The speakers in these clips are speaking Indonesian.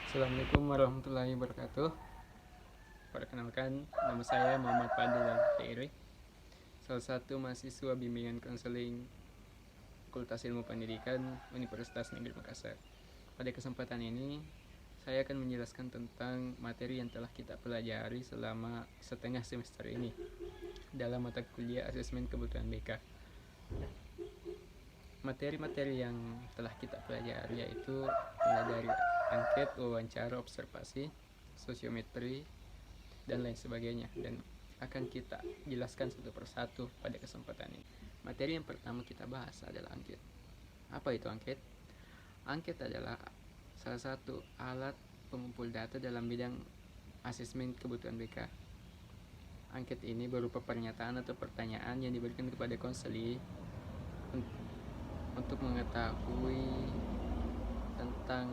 Assalamualaikum warahmatullahi wabarakatuh. Perkenalkan, nama saya Muhammad Fadil Al-Khairi, salah satu mahasiswa bimbingan konseling Fakultas Ilmu Pendidikan Universitas Negeri Makassar. Pada kesempatan ini, saya akan menjelaskan tentang materi yang telah kita pelajari selama setengah semester ini dalam mata kuliah asesmen kebutuhan BK. Materi-materi yang telah kita pelajari yaitu mulai dari angket, wawancara, observasi, sosiometri, dan lain sebagainya, dan akan kita jelaskan satu persatu pada kesempatan ini. Materi yang pertama kita bahas adalah angket. Apa itu angket? Angket adalah salah satu alat pengumpul data dalam bidang asesmen kebutuhan BK. Angket ini berupa pernyataan atau pertanyaan yang diberikan kepada konseli untuk mengetahui tentang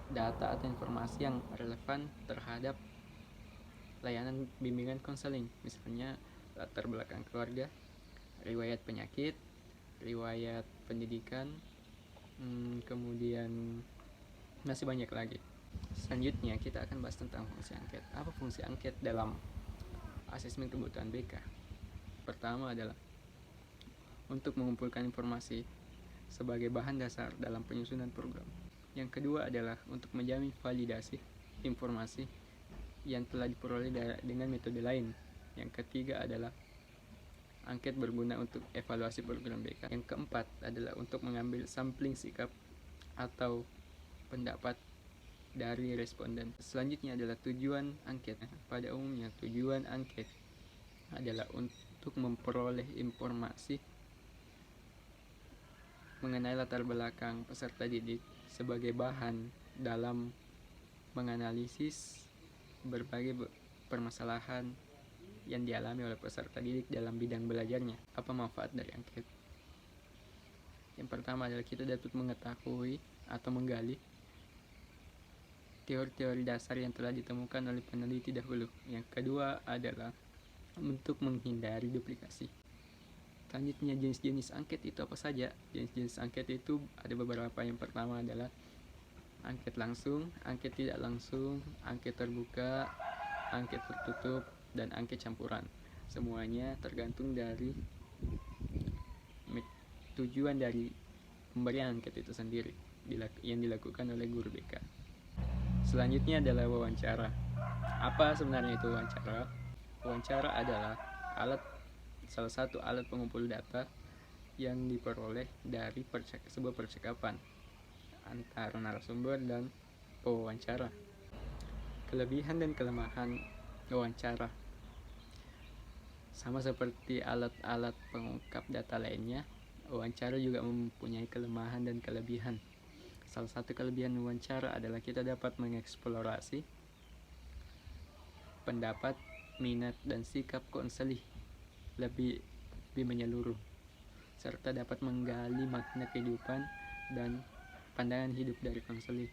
data atau informasi yang relevan terhadap layanan bimbingan konseling, misalnya latar belakang keluarga, riwayat penyakit, riwayat pendidikan, kemudian masih banyak lagi. Selanjutnya kita akan bahas tentang fungsi angket. Apa fungsi angket dalam asesmen kebutuhan BK? Pertama adalah untuk mengumpulkan informasi sebagai bahan dasar dalam penyusunan program. Yang kedua adalah untuk menjamin validasi informasi yang telah diperoleh dengan metode lain. Yang ketiga adalah angket berguna untuk evaluasi program BK. Yang keempat adalah untuk mengambil sampling sikap atau pendapat dari responden. Selanjutnya adalah tujuan angket. Pada umumnya tujuan angket adalah untuk memperoleh informasi mengenai latar belakang peserta didik sebagai bahan dalam menganalisis berbagai permasalahan yang dialami oleh peserta didik dalam bidang belajarnya. Apa manfaat dari angket? Yang pertama adalah kita dapat mengetahui atau menggali teori-teori dasar yang telah ditemukan oleh peneliti dahulu. Yang kedua adalah untuk menghindari duplikasi. Selanjutnya, jenis-jenis angket itu apa saja? Jenis-jenis angket itu ada beberapa. Yang pertama adalah angket langsung, angket tidak langsung, angket terbuka, angket tertutup, dan angket campuran. Semuanya tergantung dari tujuan dari pemberian angket itu sendiri yang dilakukan oleh guru BK. Selanjutnya adalah wawancara. Apa sebenarnya itu wawancara? Wawancara adalah salah satu alat pengumpul data yang diperoleh dari sebuah percakapan antara narasumber dan pewawancara. Kelebihan dan kelemahan wawancara. Sama seperti alat-alat pengungkap data lainnya, wawancara juga mempunyai kelemahan dan kelebihan. Salah satu kelebihan wawancara adalah kita dapat mengeksplorasi pendapat, minat, dan sikap konseli lebih menyeluruh, serta dapat menggali makna kehidupan dan pandangan hidup dari konseli.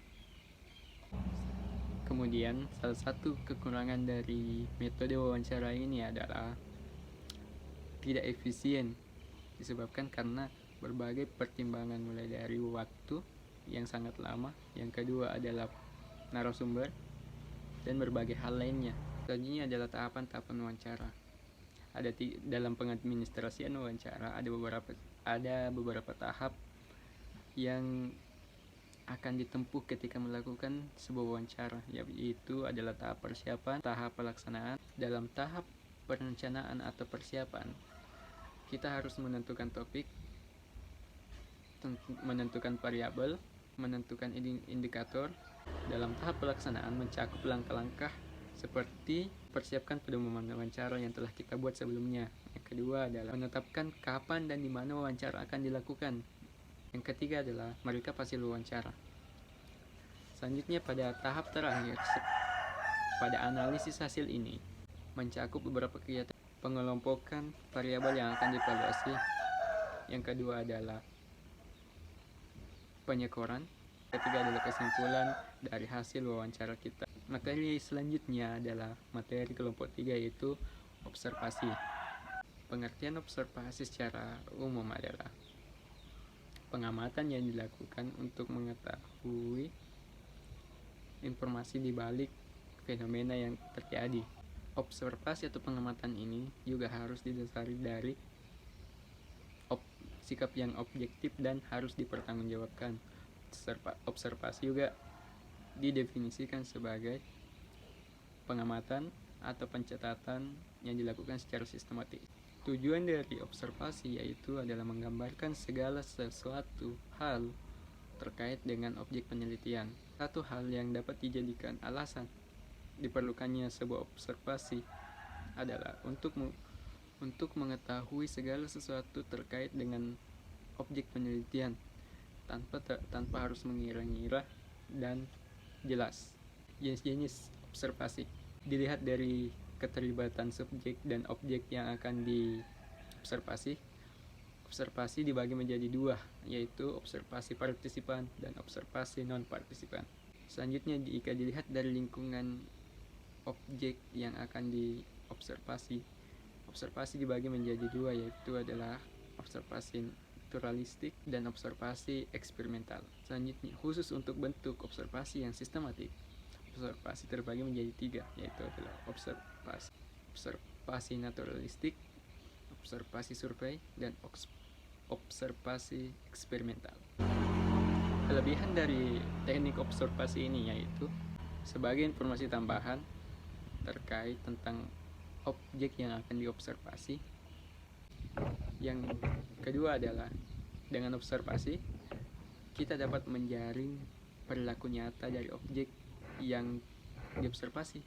Kemudian, salah satu kekurangan dari metode wawancara ini adalah tidak efisien, disebabkan karena berbagai pertimbangan, mulai dari waktu yang sangat lama, yang kedua adalah narasumber, dan berbagai hal lainnya. Selanjutnya adalah tahapan-tahapan wawancara. Dalam pengadministrasian wawancara ada beberapa tahap yang akan ditempuh ketika melakukan sebuah wawancara, yaitu adalah tahap persiapan, tahap pelaksanaan. Dalam tahap perencanaan atau persiapan, kita harus menentukan topik, menentukan variabel, menentukan indikator. Dalam tahap pelaksanaan mencakup langkah-langkah seperti persiapkan pedoman wawancara yang telah kita buat sebelumnya. Yang kedua adalah menetapkan kapan dan di mana wawancara akan dilakukan. Yang ketiga adalah merekap hasil wawancara. Selanjutnya pada tahap terakhir, pada analisis hasil ini mencakup beberapa kegiatan pengelompokan variabel yang akan dievaluasi. Yang kedua adalah penyekoran. Ketiga adalah kesimpulan dari hasil wawancara kita. Materi selanjutnya adalah materi kelompok 3, yaitu observasi. Pengertian observasi secara umum adalah pengamatan yang dilakukan untuk mengetahui informasi di balik fenomena yang terjadi. Observasi atau pengamatan ini juga harus didasari dari sikap yang objektif dan harus dipertanggungjawabkan. Observasi juga didefinisikan sebagai pengamatan atau pencatatan yang dilakukan secara sistematis. Tujuan dari observasi yaitu adalah menggambarkan segala sesuatu hal terkait dengan objek penelitian. Satu hal yang dapat dijadikan alasan diperlukannya sebuah observasi adalah untuk mengetahui segala sesuatu terkait dengan objek penelitian tanpa harus mengira-ngira dan jelas. Jenis-jenis observasi dilihat dari keterlibatan subjek dan objek yang akan diobservasi. Observasi dibagi menjadi dua, yaitu observasi partisipan dan observasi non-partisipan. Selanjutnya, jika dilihat dari lingkungan objek yang akan diobservasi, observasi dibagi menjadi dua, yaitu adalah observasi naturalistik dan observasi eksperimental. Selanjutnya, khusus untuk bentuk observasi yang sistematik, observasi terbagi menjadi tiga, yaitu adalah observasi naturalistik, observasi survei, dan observasi eksperimental. Kelebihan dari teknik observasi ini yaitu sebagai informasi tambahan terkait tentang objek yang akan diobservasi. Yang kedua adalah dengan observasi kita dapat menjaring perilaku nyata dari objek yang diobservasi.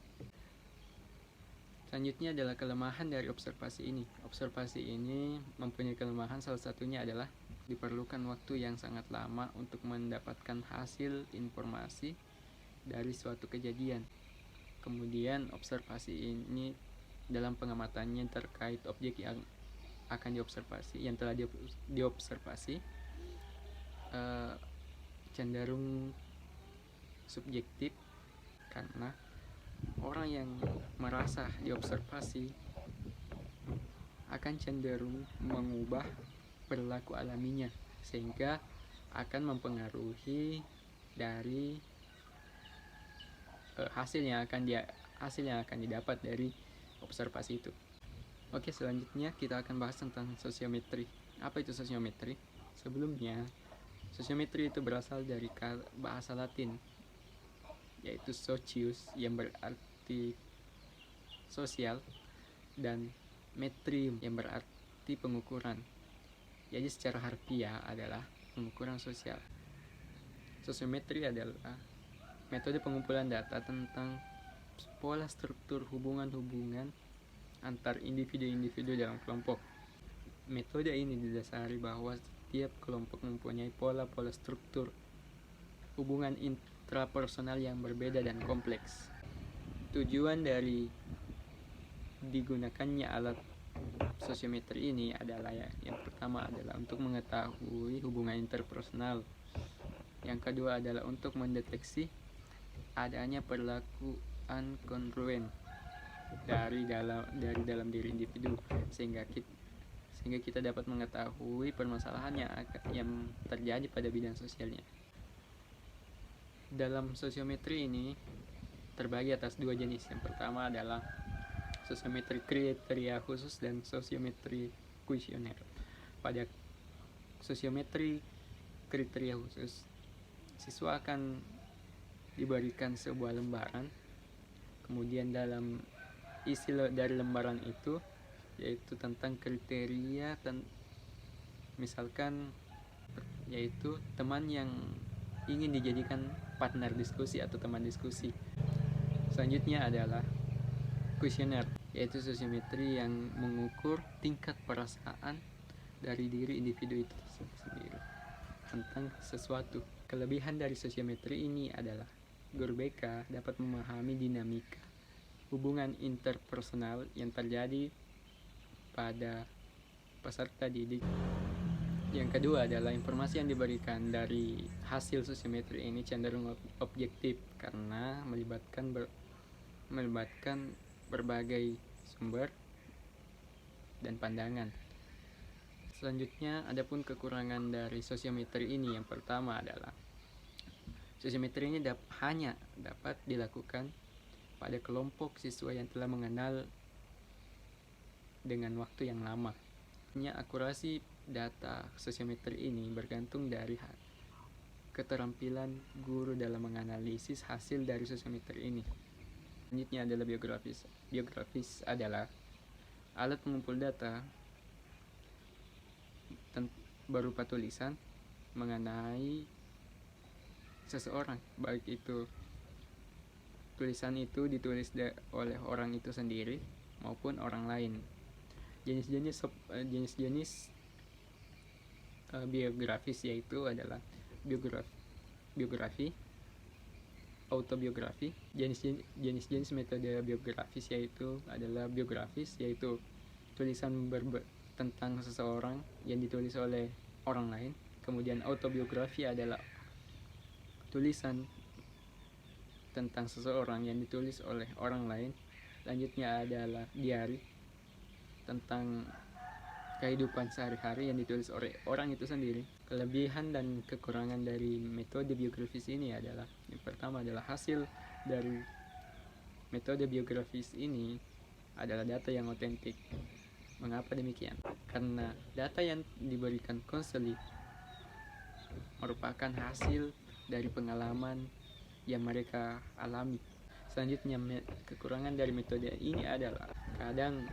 Selanjutnya adalah kelemahan dari observasi ini. Observasi ini mempunyai kelemahan, salah satunya adalah diperlukan waktu yang sangat lama untuk mendapatkan hasil informasi dari suatu kejadian. Kemudian observasi ini dalam pengamatannya terkait objek yang akan diobservasi, yang telah diobservasi, cenderung subjektif karena orang yang merasa diobservasi akan cenderung mengubah perilaku alaminya, sehingga akan mempengaruhi dari hasil yang akan didapat dari observasi itu. Oke, selanjutnya kita akan bahas tentang sosiometri. Apa itu sosiometri? Sebelumnya, sosiometri itu berasal dari bahasa Latin, yaitu socius yang berarti sosial dan metrium yang berarti pengukuran. Jadi secara harfiah adalah pengukuran sosial. Sosiometri adalah metode pengumpulan data tentang pola struktur hubungan-hubungan antar individu-individu dalam kelompok. Metode ini didasari bahwa setiap kelompok mempunyai pola-pola struktur hubungan intrapersonal yang berbeda dan kompleks. Tujuan dari digunakannya alat sosiometri ini adalah yang pertama adalah untuk mengetahui hubungan interpersonal. Yang kedua adalah untuk mendeteksi adanya perilaku unkongruen dari dalam diri individu, sehingga kita dapat mengetahui permasalahan yang terjadi pada bidang sosialnya. Dalam sosiometri ini terbagi atas dua jenis. Yang pertama adalah sosiometri kriteria khusus dan sosiometri kuesioner. Pada sosiometri kriteria khusus, siswa akan diberikan sebuah lembaran, kemudian dalam isi dari lembaran itu yaitu tentang kriteria misalkan yaitu teman yang ingin dijadikan partner diskusi atau teman diskusi. Selanjutnya adalah kuesioner, yaitu sosiometri yang mengukur tingkat perasaan dari diri individu itu sendiri tentang sesuatu. Kelebihan dari sosiometri ini adalah guru BK dapat memahami dinamika hubungan interpersonal yang terjadi pada peserta didik. Yang kedua adalah informasi yang diberikan dari hasil sosiometri ini cenderung objektif karena melibatkan berbagai sumber dan pandangan. Selanjutnya, adapun kekurangan dari sosiometri ini, yang pertama adalah Sosiometri ini hanya dapat dilakukan pada kelompok siswa yang telah mengenal dengan waktu yang lama. Akurasi data sosiometri ini bergantung dari keterampilan guru dalam menganalisis hasil dari sosiometri ini. Selanjutnya adalah biografis. Biografis adalah alat pengumpul data berupa tulisan mengenai seseorang, baik itu tulisan itu ditulis oleh orang itu sendiri maupun orang lain. Jenis-jenis biografis yaitu adalah biografi, autobiografi. Jenis-jenis metode biografis yaitu adalah biografis, yaitu tulisan tentang seseorang yang ditulis oleh orang lain. Kemudian autobiografi adalah tulisan tentang seseorang yang ditulis oleh orang lain. Selanjutnya adalah diari, tentang kehidupan sehari-hari yang ditulis oleh orang itu sendiri. Kelebihan dan kekurangan dari metode biografis ini adalah, yang pertama adalah hasil dari metode biografis ini adalah data yang otentik. Mengapa demikian? Karena data yang diberikan konseli merupakan hasil dari pengalaman yang mereka alami. Selanjutnya, kekurangan dari metode ini adalah kadang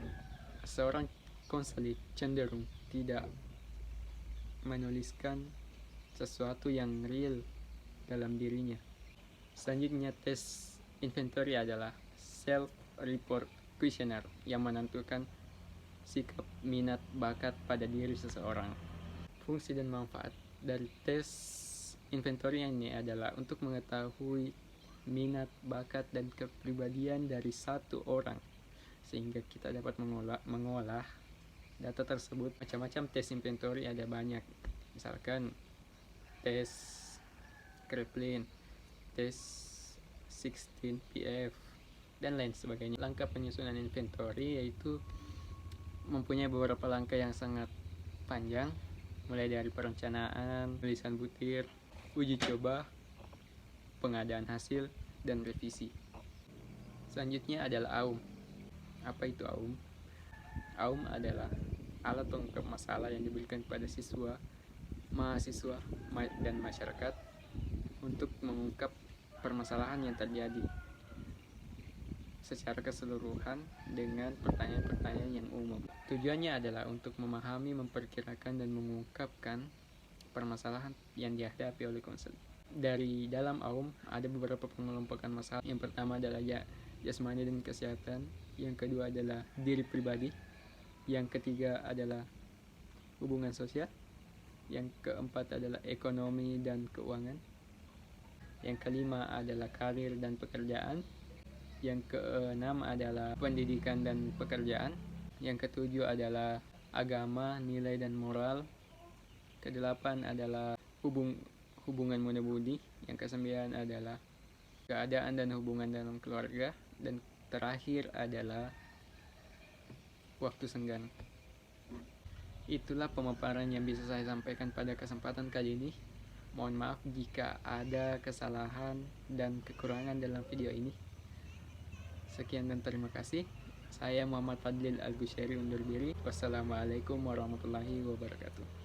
seorang konseling cenderung tidak menuliskan sesuatu yang real dalam dirinya. Selanjutnya, tes inventory adalah self-report questionnaire yang menentukan sikap, minat, bakat pada diri seseorang. Fungsi dan manfaat dari tes inventory ini adalah untuk mengetahui minat, bakat, dan kepribadian dari satu orang, sehingga kita dapat mengolah data tersebut. Macam-macam tes inventory ada banyak, misalkan tes Kraepelin, tes 16PF, dan lain sebagainya. Langkah penyusunan inventory yaitu mempunyai beberapa langkah yang sangat panjang, mulai dari perencanaan, tulisan butir, uji coba, pengadaan hasil, dan revisi. Selanjutnya adalah AUM. Apa itu AUM? AUM adalah alat pengungkap masalah yang diberikan kepada siswa, mahasiswa, dan masyarakat untuk mengungkap permasalahan yang terjadi secara keseluruhan dengan pertanyaan-pertanyaan yang umum. Tujuannya adalah untuk memahami, memperkirakan, dan mengungkapkan permasalahan yang dihadapi oleh konselor. Dari dalam AUM ada beberapa pengelompokan masalah. Yang pertama adalah jasmani dan kesehatan, yang kedua adalah diri pribadi, yang ketiga adalah hubungan sosial, yang keempat adalah ekonomi dan keuangan, yang kelima adalah karir dan pekerjaan, yang keenam adalah pendidikan dan pekerjaan, yang ketujuh adalah agama, nilai dan moral, kedelapan adalah hubungan muda-mudi, yang kesembilan adalah keadaan dan hubungan dalam keluarga, dan terakhir adalah waktu senggang. Itulah pemaparan yang bisa saya sampaikan pada kesempatan kali ini. Mohon maaf jika ada kesalahan dan kekurangan dalam video ini. Sekian dan terima kasih. Saya Muhammad Fadlil Al-Gushairi undur diri. Wassalamualaikum warahmatullahi wabarakatuh.